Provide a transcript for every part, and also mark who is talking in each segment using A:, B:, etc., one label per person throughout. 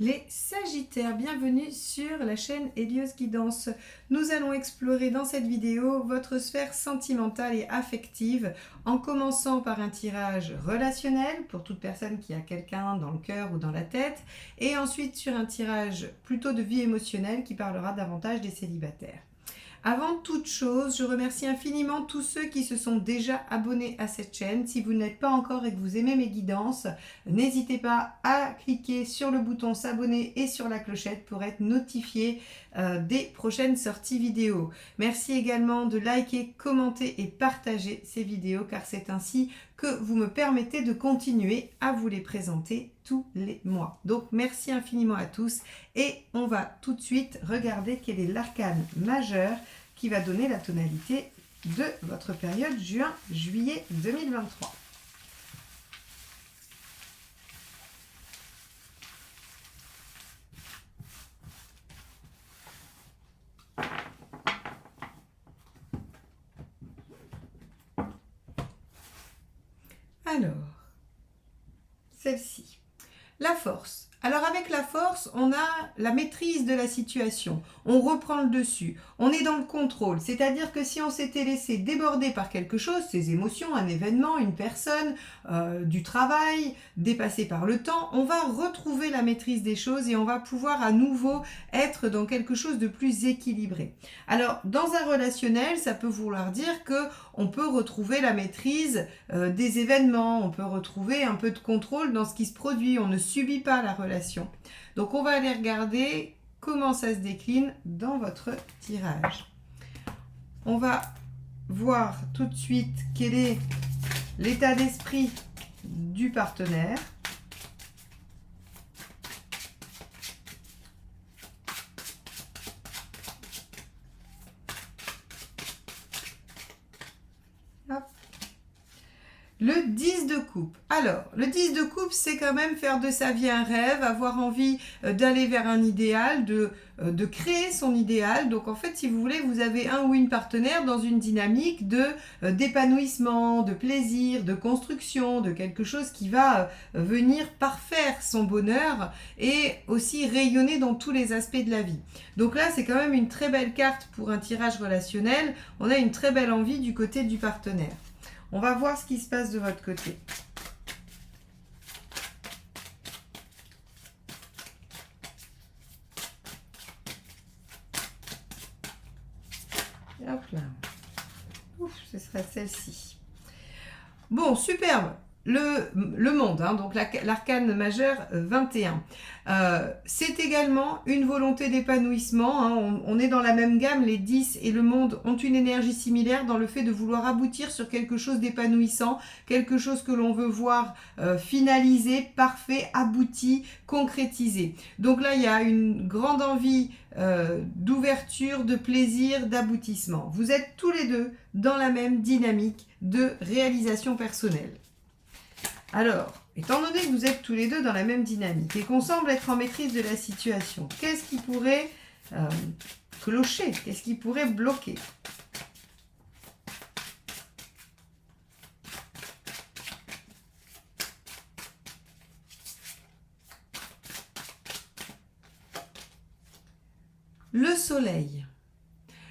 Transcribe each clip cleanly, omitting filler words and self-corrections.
A: Les Sagittaires, bienvenue sur la chaîne Hélios Guidance. Nous allons explorer dans cette vidéo votre sphère sentimentale et affective en commençant par un tirage relationnel pour toute personne qui a quelqu'un dans le cœur ou dans la tête et ensuite sur un tirage plutôt de vie émotionnelle qui parlera davantage des célibataires. Avant toute chose, je remercie infiniment tous ceux qui se sont déjà abonnés à cette chaîne. Si vous n'êtes pas encore et que vous aimez mes guidances, n'hésitez pas à cliquer sur le bouton s'abonner et sur la clochette pour être notifié des prochaines sorties vidéo. Merci également de liker, commenter et partager ces vidéos car c'est ainsi que vous me permettez de continuer à vous les présenter tous les mois. Donc merci infiniment à tous et on va tout de suite regarder quel est l'arcane majeur qui va donner la tonalité de votre période juin-juillet 2023. Alors, celle-ci, la force. Alors avec la force, on a la maîtrise de la situation, on reprend le dessus, on est dans le contrôle, c'est-à-dire que si on s'était laissé déborder par quelque chose, ses émotions, un événement, une personne, du travail, dépassé par le temps, on va retrouver la maîtrise des choses et on va pouvoir à nouveau être dans quelque chose de plus équilibré. Alors dans un relationnel, ça peut vouloir dire que on peut retrouver la maîtrise des événements, on peut retrouver un peu de contrôle dans ce qui se produit, on ne subit pas la relation. Donc on va aller regarder comment ça se décline dans votre tirage. On va voir tout de suite quel est l'état d'esprit du partenaire. Hop. Le 10 de coupe. Alors, le 10 de coupe, c'est quand même faire de sa vie un rêve, avoir envie d'aller vers un idéal, de créer son idéal. Donc, en fait, si vous voulez, vous avez un ou une partenaire dans une dynamique d'épanouissement, de plaisir, de construction, de quelque chose qui va venir parfaire son bonheur et aussi rayonner dans tous les aspects de la vie. Donc là, c'est quand même une très belle carte pour un tirage relationnel. On a une très belle envie du côté du partenaire. On va voir ce qui se passe de votre côté. Hop là. Ouf, ce sera celle-ci. Bon, superbe. Le monde, hein, donc l'arcane majeur 21. C'est également une volonté d'épanouissement. Hein, on est dans la même gamme, les 10 et le monde ont une énergie similaire dans le fait de vouloir aboutir sur quelque chose d'épanouissant, quelque chose que l'on veut voir finalisé, parfait, abouti, concrétisé. Donc là, il y a une grande envie d'ouverture, de plaisir, d'aboutissement. Vous êtes tous les deux dans la même dynamique de réalisation personnelle. Alors, étant donné que vous êtes tous les deux dans la même dynamique et qu'on semble être en maîtrise de la situation, qu'est-ce qui pourrait clocher? Qu'est-ce qui pourrait bloquer? Le soleil.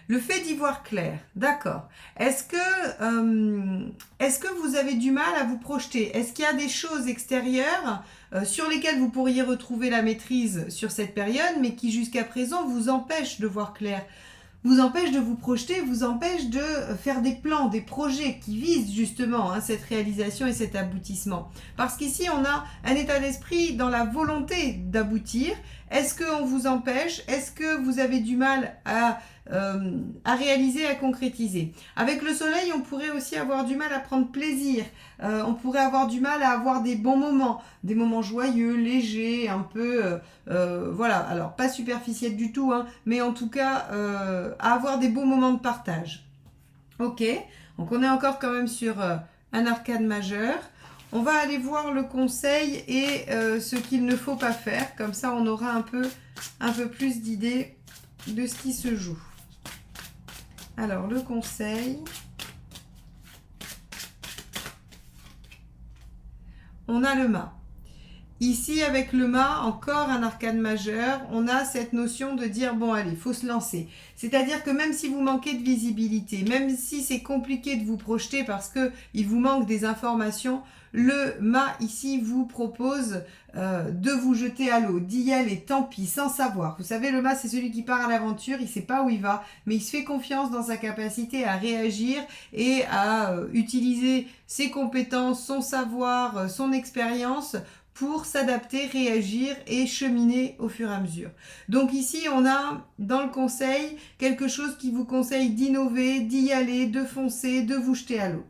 A: Le fait d'y voir clair, d'accord. Est-ce que vous avez du mal à vous projeter? Est-ce qu'il y a des choses extérieures sur lesquelles vous pourriez retrouver la maîtrise sur cette période, mais qui jusqu'à présent vous empêchent de voir clair? Vous empêche de vous projeter, vous empêche de faire des plans, des projets qui visent justement cette réalisation et cet aboutissement. Parce qu'ici, on a un état d'esprit dans la volonté d'aboutir. Est-ce qu'on vous empêche? Est-ce que vous avez du mal à réaliser, à concrétiser? Avec le soleil, on pourrait aussi avoir du mal à prendre plaisir. On pourrait avoir du mal à avoir des moments joyeux, légers, un peu... voilà, alors pas superficiel du tout, hein, mais en tout cas à avoir des beaux moments de partage. Ok, donc on est encore quand même sur un arcane majeur. On va aller voir le conseil et ce qu'il ne faut pas faire. Comme ça, on aura un peu plus d'idées de ce qui se joue. Alors, le conseil... On a le mât. Ici, avec le mât, encore un arcane majeur, on a cette notion de dire, bon allez, il faut se lancer. C'est-à-dire que même si vous manquez de visibilité, même si c'est compliqué de vous projeter parce qu'il vous manque des informations, le mât ici vous propose de vous jeter à l'eau, d'y aller, tant pis, sans savoir. Vous savez, le mât, c'est celui qui part à l'aventure, il ne sait pas où il va, mais il se fait confiance dans sa capacité à réagir et à utiliser ses compétences, son savoir, son expérience pour s'adapter, réagir et cheminer au fur et à mesure. Donc ici, on a dans le conseil quelque chose qui vous conseille d'innover, d'y aller, de foncer, de vous jeter à l'eau.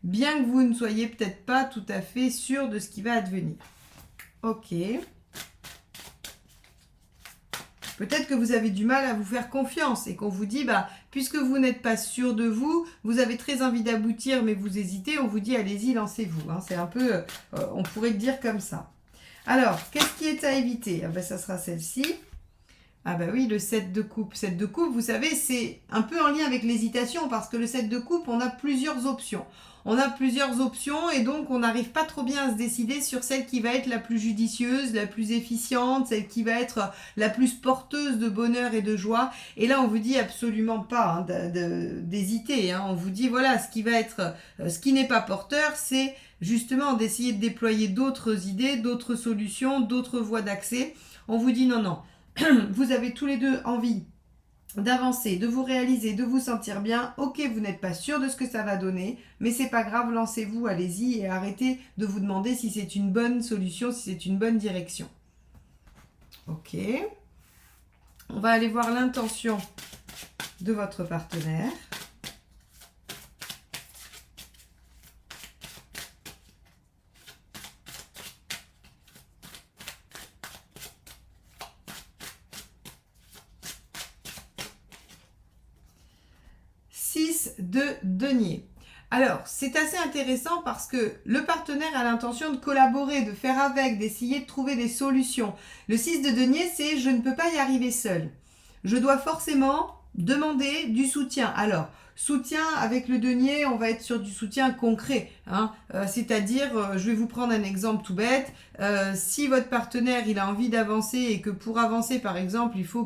A: Bien que vous ne soyez peut-être pas tout à fait sûr de ce qui va advenir. Ok. Peut-être que vous avez du mal à vous faire confiance et qu'on vous dit, puisque vous n'êtes pas sûr de vous, vous avez très envie d'aboutir, mais vous hésitez, on vous dit, allez-y, lancez-vous. Hein. C'est un peu, on pourrait le dire comme ça. Alors, qu'est-ce qui est à éviter? Ça sera celle-ci. Ah oui, le 7 de coupe. 7 de coupe, vous savez, c'est un peu en lien avec l'hésitation, parce que le 7 de coupe, on a plusieurs options. On a plusieurs options et donc on n'arrive pas trop bien à se décider sur celle qui va être la plus judicieuse, la plus efficiente, celle qui va être la plus porteuse de bonheur et de joie. Et là, on vous dit absolument pas d'hésiter. On vous dit, voilà, ce qui va être, ce qui n'est pas porteur, c'est justement d'essayer de déployer d'autres idées, d'autres solutions, d'autres voies d'accès. On vous dit, non, vous avez tous les deux envie d'avancer, de vous réaliser, de vous sentir bien. Ok, vous n'êtes pas sûr de ce que ça va donner, mais c'est pas grave, lancez-vous, allez-y et arrêtez de vous demander si c'est une bonne solution, si c'est une bonne direction. Ok. On va aller voir l'intention de votre partenaire. De denier. Alors, c'est assez intéressant parce que le partenaire a l'intention de collaborer, de faire avec, d'essayer de trouver des solutions. Le 6 de denier, c'est je ne peux pas y arriver seul. Je dois forcément demander du soutien. Alors, soutien avec le denier, on va être sur du soutien concret. C'est-à-dire, je vais vous prendre un exemple tout bête. Si votre partenaire il a envie d'avancer et que pour avancer, par exemple, il faut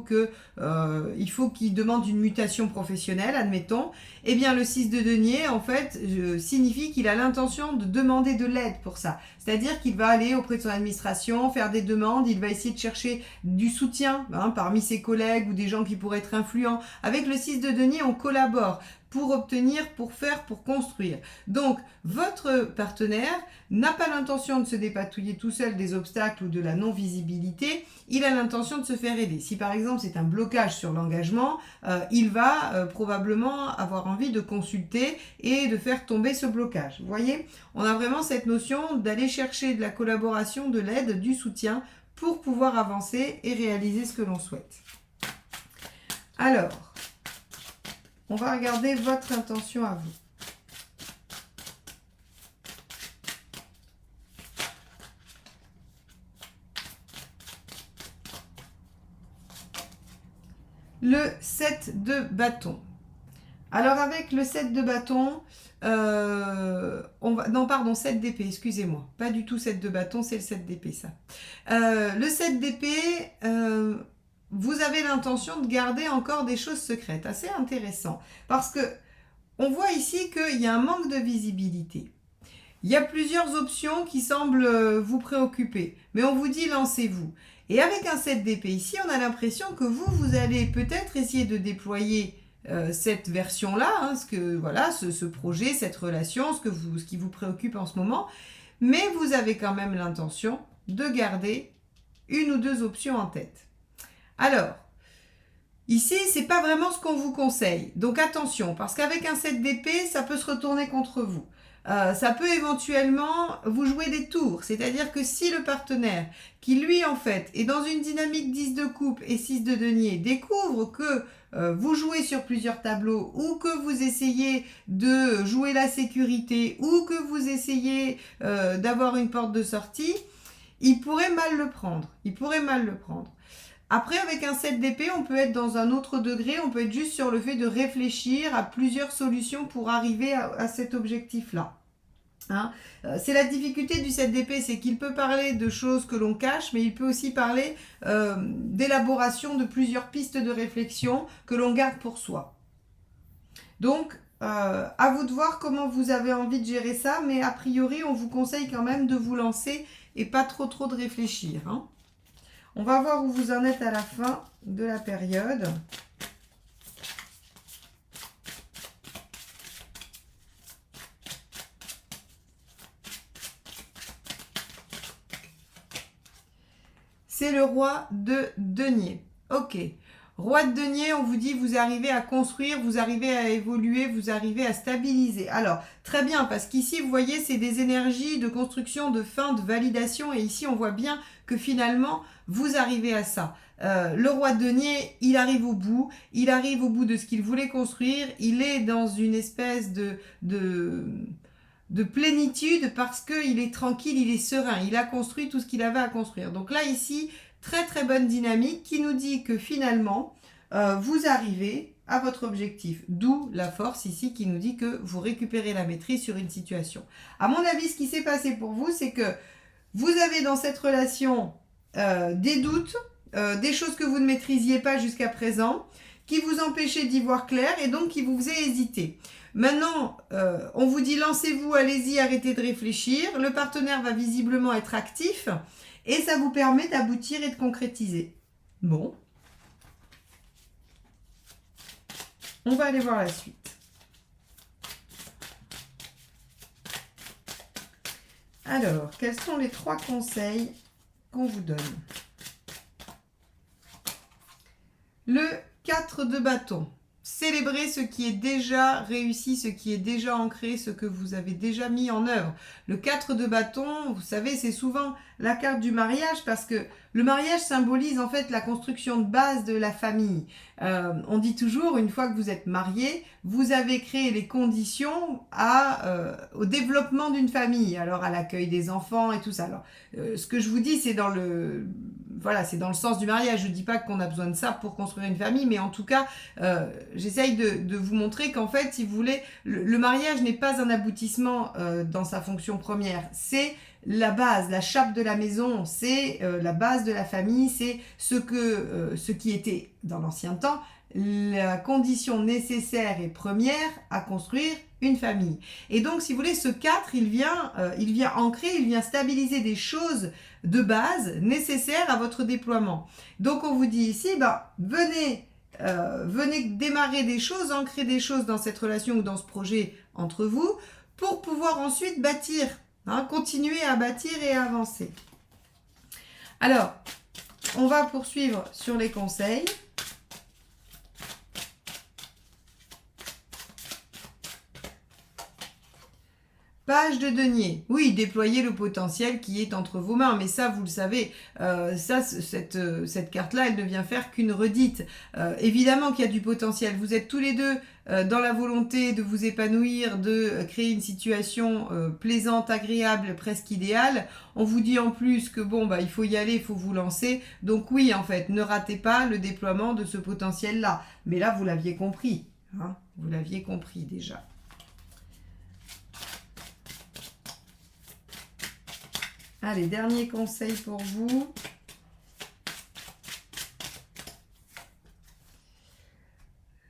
A: qu'il demande une mutation professionnelle, admettons, eh bien le 6 de denier, en fait, signifie qu'il a l'intention de demander de l'aide pour ça. C'est-à-dire qu'il va aller auprès de son administration, faire des demandes, il va essayer de chercher du soutien parmi ses collègues ou des gens qui pourraient être influents. Avec le 6 de denier, on collabore pour obtenir, pour faire, pour construire. Donc, votre partenaire n'a pas l'intention de se dépatouiller tout seul des obstacles ou de la non-visibilité, il a l'intention de se faire aider. Si par exemple c'est un blocage sur l'engagement, il va probablement avoir envie de consulter et de faire tomber ce blocage. Vous voyez, on a vraiment cette notion d'aller chercher de la collaboration, de l'aide, du soutien pour pouvoir avancer et réaliser ce que l'on souhaite. Alors, on va regarder votre intention à vous. Le 7 de bâton. Alors avec le 7 de bâton, 7 d'épée, excusez-moi. Pas du tout 7 de bâton, c'est le 7 d'épée ça. Le 7 d'épée, vous avez l'intention de garder encore des choses secrètes. Assez intéressant. Parce que on voit ici qu'il y a un manque de visibilité. Il y a plusieurs options qui semblent vous préoccuper. Mais on vous dit lancez-vous. Et avec un 7 d'épée ici, on a l'impression que vous allez peut-être essayer de déployer cette version-là, ce projet, cette relation, ce qui vous préoccupe en ce moment. Mais vous avez quand même l'intention de garder une ou deux options en tête. Alors, ici, c'est pas vraiment ce qu'on vous conseille. Donc attention, parce qu'avec un 7 d'épée, ça peut se retourner contre vous. Ça peut éventuellement vous jouer des tours. C'est-à-dire que si le partenaire, qui lui en fait est dans une dynamique 10 de coupe et 6 de denier, découvre que vous jouez sur plusieurs tableaux ou que vous essayez de jouer la sécurité ou que vous essayez d'avoir une porte de sortie, il pourrait mal le prendre. Après, avec un 7 d'épée, on peut être dans un autre degré, on peut être juste sur le fait de réfléchir à plusieurs solutions pour arriver à cet objectif-là. Hein. C'est la difficulté du 7 d'épée, c'est qu'il peut parler de choses que l'on cache, mais il peut aussi parler d'élaboration de plusieurs pistes de réflexion que l'on garde pour soi. Donc, à vous de voir comment vous avez envie de gérer ça, mais a priori, on vous conseille quand même de vous lancer et pas trop de réfléchir. Hein. On va voir où vous en êtes à la fin de la période. C'est le roi de denier. Ok. Roi de denier, on vous dit, vous arrivez à construire, vous arrivez à évoluer, vous arrivez à stabiliser. Alors, très bien, parce qu'ici, vous voyez, c'est des énergies de construction, de fin, de validation. Et ici, on voit bien que finalement, vous arrivez à ça. Le roi de denier, il arrive au bout de ce qu'il voulait construire. Il est dans une espèce de plénitude parce qu'il est tranquille, il est serein, il a construit tout ce qu'il avait à construire. Donc là, ici, très bonne dynamique qui nous dit que finalement, vous arrivez à votre objectif. D'où la force ici qui nous dit que vous récupérez la maîtrise sur une situation. À mon avis, ce qui s'est passé pour vous, c'est que vous avez dans cette relation des doutes, des choses que vous ne maîtrisiez pas jusqu'à présent, qui vous empêchaient d'y voir clair et donc qui vous faisaient hésiter. Maintenant, on vous dit lancez-vous, allez-y, arrêtez de réfléchir. Le partenaire va visiblement être actif et ça vous permet d'aboutir et de concrétiser. Bon. On va aller voir la suite. Alors, quels sont les 3 conseils qu'on vous donne? Le 4 de bâton. Célébrez ce qui est déjà réussi, ce qui est déjà ancré, ce que vous avez déjà mis en œuvre. Le 4 de bâton, vous savez, c'est souvent la carte du mariage parce que le mariage symbolise en fait la construction de base de la famille. On dit toujours, une fois que vous êtes marié, vous avez créé les conditions au développement d'une famille, alors à l'accueil des enfants et tout ça. Alors, ce que je vous dis, c'est dans le sens du mariage. Je ne dis pas qu'on a besoin de ça pour construire une famille, mais en tout cas, j'essaye de vous montrer qu'en fait, si vous voulez, le mariage n'est pas un aboutissement dans sa fonction première. C'est la base, la chape de la maison, c'est la base de la famille, c'est ce qui était dans l'ancien temps la condition nécessaire et première à construire une famille. Et donc, si vous voulez, ce 4, il vient ancrer, il vient stabiliser des choses de base nécessaires à votre déploiement. Donc, on vous dit ici, venez démarrer des choses, ancrer des choses dans cette relation ou dans ce projet entre vous pour pouvoir ensuite bâtir, continuer à bâtir et à avancer. Alors, on va poursuivre sur les conseils. Page de denier. Oui, déployez le potentiel qui est entre vos mains. Mais ça, vous le savez, cette carte-là, elle ne vient faire qu'une redite. Évidemment qu'il y a du potentiel. Vous êtes tous les deux dans la volonté de vous épanouir, de créer une situation plaisante, agréable, presque idéale. On vous dit en plus que il faut y aller, il faut vous lancer. Donc oui, en fait, ne ratez pas le déploiement de ce potentiel-là. Mais là, vous l'aviez compris. Vous l'aviez compris déjà. Allez, dernier conseil pour vous.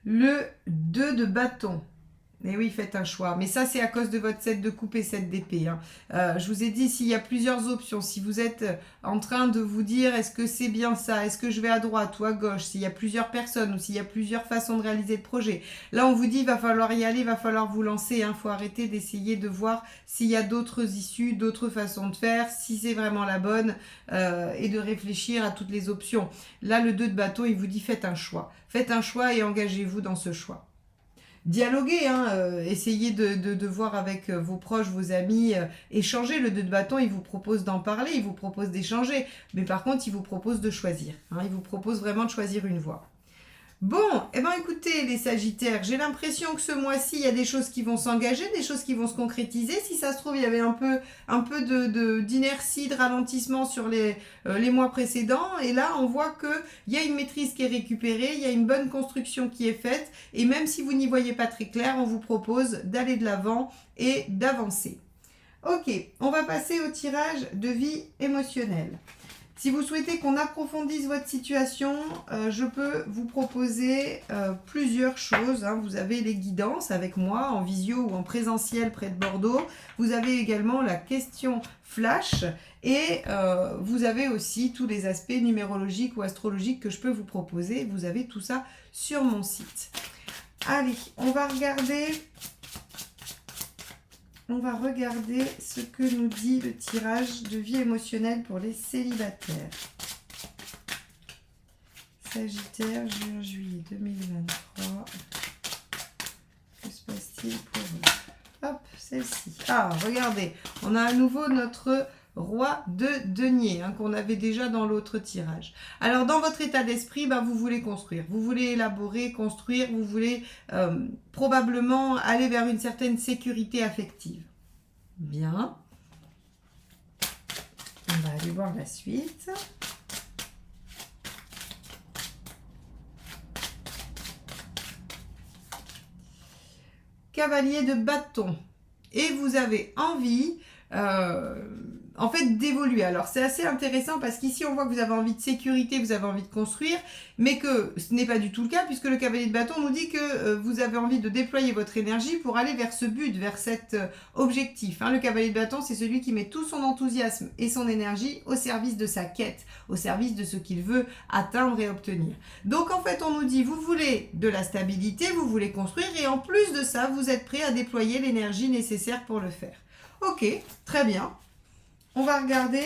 A: Le 2 de bâton. Et oui, faites un choix. Mais ça, c'est à cause de votre 7 de coupe et 7 d'épée. Je vous ai dit, s'il y a plusieurs options, si vous êtes en train de vous dire, est-ce que c'est bien ça? Est-ce que je vais à droite ou à gauche? S'il y a plusieurs personnes ou s'il y a plusieurs façons de réaliser le projet. Là, on vous dit, il va falloir y aller, il va falloir vous lancer. Il faut arrêter d'essayer de voir s'il y a d'autres issues, d'autres façons de faire, si c'est vraiment la bonne, et de réfléchir à toutes les options. Là, le 2 de bâton, il vous dit, faites un choix. Faites un choix et engagez-vous dans ce choix. Dialoguer, essayez de voir avec vos proches, vos amis, échanger. Le 2 de bâton, il vous propose d'en parler, il vous propose d'échanger, mais par contre, il vous propose de choisir. Il vous propose vraiment de choisir une voie. Bon, écoutez les Sagittaires, j'ai l'impression que ce mois-ci, il y a des choses qui vont s'engager, des choses qui vont se concrétiser. Si ça se trouve, il y avait un peu d'inertie, de ralentissement sur les mois précédents. Et là, on voit qu'il y a une maîtrise qui est récupérée, il y a une bonne construction qui est faite. Et même si vous n'y voyez pas très clair, on vous propose d'aller de l'avant et d'avancer. Ok, on va passer au tirage de vie émotionnelle. Si vous souhaitez qu'on approfondisse votre situation, je peux vous proposer plusieurs choses. Hein. Vous avez les guidances avec moi en visio ou en présentiel près de Bordeaux. Vous avez également la question flash et vous avez aussi tous les aspects numérologiques ou astrologiques que je peux vous proposer. Vous avez tout ça sur mon site. Allez, on va regarder ce que nous dit le tirage de vie émotionnelle pour les célibataires. Sagittaire, juin-juillet 2023. Que se passe-t-il pour eux? Hop, celle-ci. Ah, regardez, on a à nouveau notre roi de denier, hein, qu'on avait déjà dans l'autre tirage. Alors, dans votre état d'esprit, vous voulez construire, vous voulez élaborer, construire, vous voulez probablement aller vers une certaine sécurité affective. Bien. On va aller voir la suite. Cavalier de bâton. Et vous avez envie en fait d'évoluer. Alors c'est assez intéressant parce qu'ici on voit que vous avez envie de sécurité, vous avez envie de construire, mais que ce n'est pas du tout le cas puisque le cavalier de bâton nous dit que vous avez envie de déployer votre énergie pour aller vers ce but, vers cet objectif. Hein. Le cavalier de bâton, c'est celui qui met tout son enthousiasme et son énergie au service de sa quête, au service de ce qu'il veut atteindre et obtenir. Donc en fait on nous dit vous voulez de la stabilité, vous voulez construire et en plus de ça vous êtes prêt à déployer l'énergie nécessaire pour le faire. Ok, très bien. On va regarder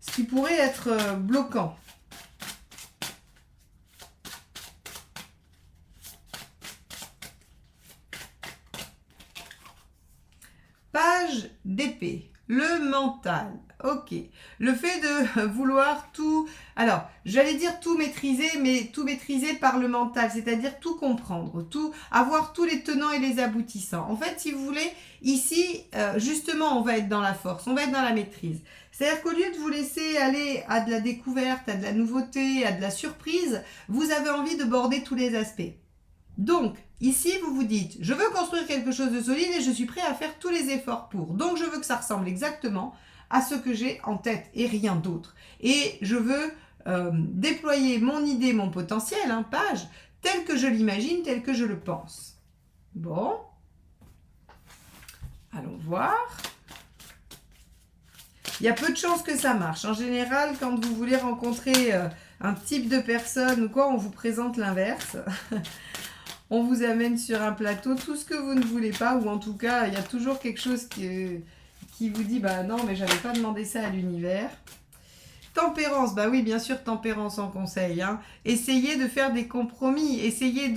A: ce qui pourrait être bloquant. Page d'épée, le mental. Ok, le fait de vouloir tout, alors j'allais dire tout maîtriser, mais tout maîtriser par le mental, c'est-à-dire tout comprendre, tout avoir tous les tenants et les aboutissants. En fait, si vous voulez, ici, justement, on va être dans la force, on va être dans la maîtrise. C'est-à-dire qu'au lieu de vous laisser aller à de la découverte, à de la nouveauté, à de la surprise, vous avez envie de border tous les aspects. Donc, ici, vous vous dites, je veux construire quelque chose de solide et je suis prêt à faire tous les efforts pour. Donc, je veux que ça ressemble exactement à ce que j'ai en tête et rien d'autre. Et je veux déployer mon idée, mon potentiel, page, tel que je l'imagine, tel que je le pense. Bon. Allons voir. Il y a peu de chances que ça marche. En général, quand vous voulez rencontrer un type de personne ou quoi, on vous présente l'inverse. On vous amène sur un plateau tout ce que vous ne voulez pas, ou en tout cas, il y a toujours quelque chose qui vous dit, non, mais j'avais pas demandé ça à l'univers. Tempérance, oui, bien sûr, tempérance en conseil. Essayez de faire des compromis, essayez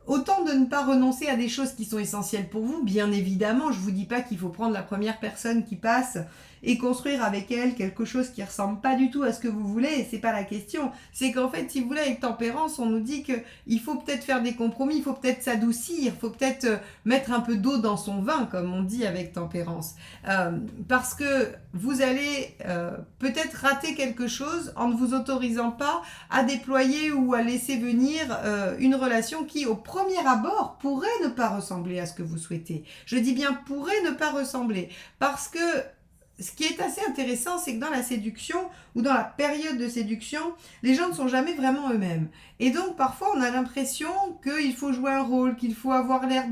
A: autant de ne pas renoncer à des choses qui sont essentielles pour vous. Bien évidemment, je ne vous dis pas qu'il faut prendre la première personne qui passe et construire avec elle quelque chose qui ne ressemble pas du tout à ce que vous voulez. C'est pas la question. C'est qu'en fait, si vous voulez, avec tempérance, on nous dit qu'il faut peut-être faire des compromis, il faut peut-être s'adoucir, il faut peut-être mettre un peu d'eau dans son vin, comme on dit avec tempérance. Parce que vous allez peut-être rater quelque chose en ne vous autorisant pas à déployer ou à laisser venir une relation qui, au premier abord, pourrait ne pas ressembler à ce que vous souhaitez. Je dis bien pourrait ne pas ressembler. Parce que ce qui est assez intéressant, c'est que dans la séduction ou dans la période de séduction, les gens ne sont jamais vraiment eux-mêmes. Et donc, parfois, on a l'impression qu'il faut jouer un rôle, qu'il faut avoir l'air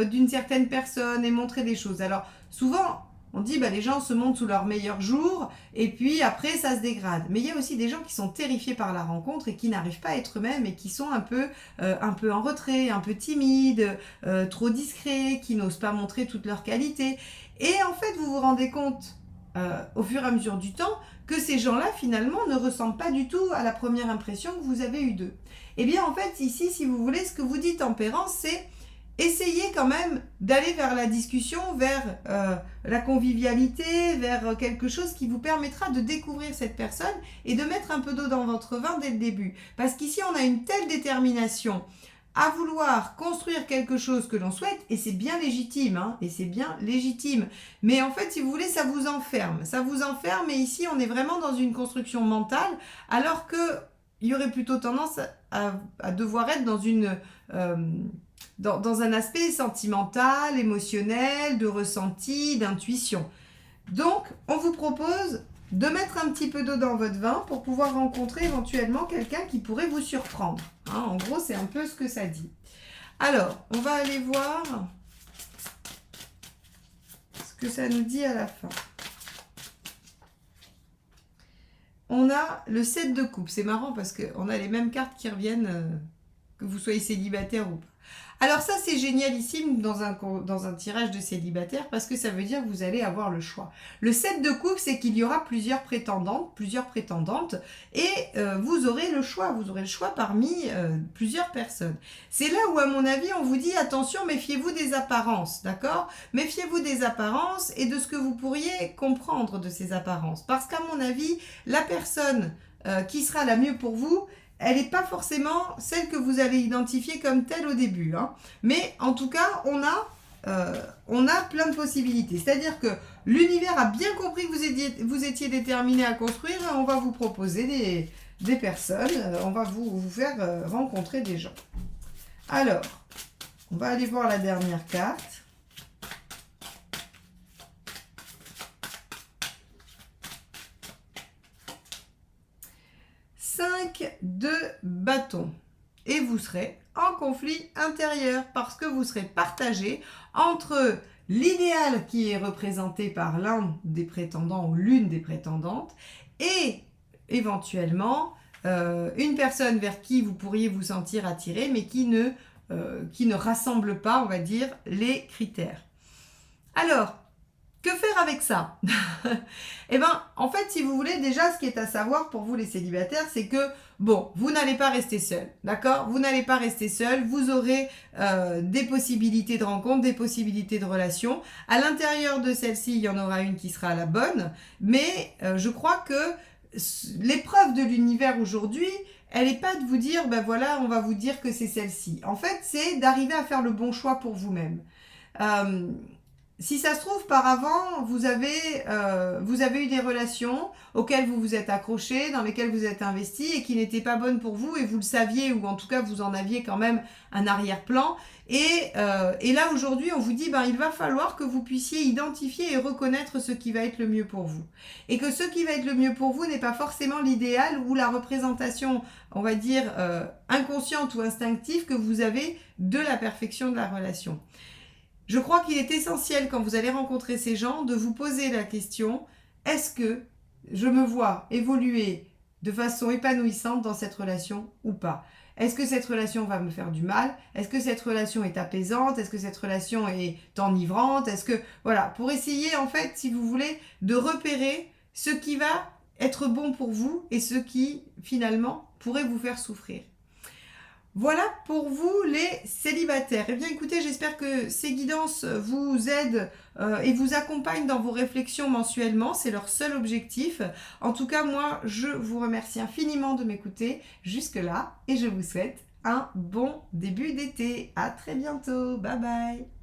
A: d'une certaine personne et montrer des choses. Alors, souvent, on dit les gens se montrent sous leur meilleur jour et puis après, ça se dégrade. Mais il y a aussi des gens qui sont terrifiés par la rencontre et qui n'arrivent pas à être eux-mêmes et qui sont un peu en retrait, un peu timides, trop discrets, qui n'osent pas montrer toutes leurs qualités. Et en fait, vous vous rendez compte au fur et à mesure du temps que ces gens-là, finalement, ne ressemblent pas du tout à la première impression que vous avez eue d'eux. Eh bien, en fait, ici, si vous voulez, ce que vous dit tempérance, c'est essayez quand même d'aller vers la discussion, vers la convivialité, vers quelque chose qui vous permettra de découvrir cette personne et de mettre un peu d'eau dans votre vin dès le début. Parce qu'ici, on a une telle détermination à vouloir construire quelque chose que l'on souhaite, et c'est bien légitime, mais en fait, si vous voulez, ça vous enferme, et ici, on est vraiment dans une construction mentale, alors qu'il y aurait plutôt tendance à devoir être dans une dans un aspect sentimental, émotionnel, de ressenti, d'intuition. Donc, on vous propose de mettre un petit peu d'eau dans votre vin pour pouvoir rencontrer éventuellement quelqu'un qui pourrait vous surprendre. Hein, en gros, c'est un peu ce que ça dit. Alors, on va aller voir ce que ça nous dit à la fin. On a le 7 de coupe. C'est marrant parce qu'on a les mêmes cartes qui reviennent, que vous soyez célibataire ou pas. Alors ça, c'est génialissime dans un tirage de célibataire parce que ça veut dire que vous allez avoir le choix. Le 7 de coupe, c'est qu'il y aura plusieurs prétendantes et vous aurez le choix. Vous aurez le choix parmi plusieurs personnes. C'est là où, à mon avis, on vous dit attention, méfiez-vous des apparences, d'accord? Méfiez-vous des apparences et de ce que vous pourriez comprendre de ces apparences. Parce qu'à mon avis, la personne qui sera la mieux pour vous, elle n'est pas forcément celle que vous allez identifier comme telle au début. Hein. Mais en tout cas, on a plein de possibilités. C'est-à-dire que l'univers a bien compris que vous étiez déterminé à construire et on va vous proposer des personnes. On va vous faire rencontrer des gens. Alors, on va aller voir la dernière carte. 5 de bâton. Et vous serez en conflit intérieur parce que vous serez partagé entre l'idéal qui est représenté par l'un des prétendants ou l'une des prétendantes et éventuellement une personne vers qui vous pourriez vous sentir attiré mais qui ne rassemble pas, on va dire, les critères. Alors, que faire avec ça? Eh bien, en fait, si vous voulez, déjà, ce qui est à savoir pour vous les célibataires, c'est que, bon, vous n'allez pas rester seul, d'accord? Vous n'allez pas rester seul, vous aurez des possibilités de rencontre, des possibilités de relation. À l'intérieur de celle-ci, il y en aura une qui sera la bonne, mais je crois que l'épreuve de l'univers aujourd'hui, elle n'est pas de vous dire, ben voilà, on va vous dire que c'est celle-ci. En fait, c'est d'arriver à faire le bon choix pour vous-même. Si ça se trouve, par avant, vous avez eu des relations auxquelles vous vous êtes accroché, dans lesquelles vous êtes investi et qui n'étaient pas bonnes pour vous et vous le saviez ou en tout cas vous en aviez quand même un arrière-plan. Et là aujourd'hui, on vous dit il va falloir que vous puissiez identifier et reconnaître ce qui va être le mieux pour vous. Et que ce qui va être le mieux pour vous n'est pas forcément l'idéal ou la représentation, on va dire, inconsciente ou instinctive que vous avez de la perfection de la relation. Je crois qu'il est essentiel, quand vous allez rencontrer ces gens, de vous poser la question, est-ce que je me vois évoluer de façon épanouissante dans cette relation ou pas? Est-ce que cette relation va me faire du mal? Est-ce que cette relation est apaisante? Est-ce que cette relation est enivrante? Est-ce que, voilà, pour essayer, en fait, si vous voulez, de repérer ce qui va être bon pour vous et ce qui, finalement, pourrait vous faire souffrir. Voilà pour vous les célibataires. Eh bien écoutez, j'espère que ces guidances vous aident et vous accompagnent dans vos réflexions mensuellement. C'est leur seul objectif. En tout cas, moi, je vous remercie infiniment de m'écouter jusque-là et je vous souhaite un bon début d'été. À très bientôt. Bye bye.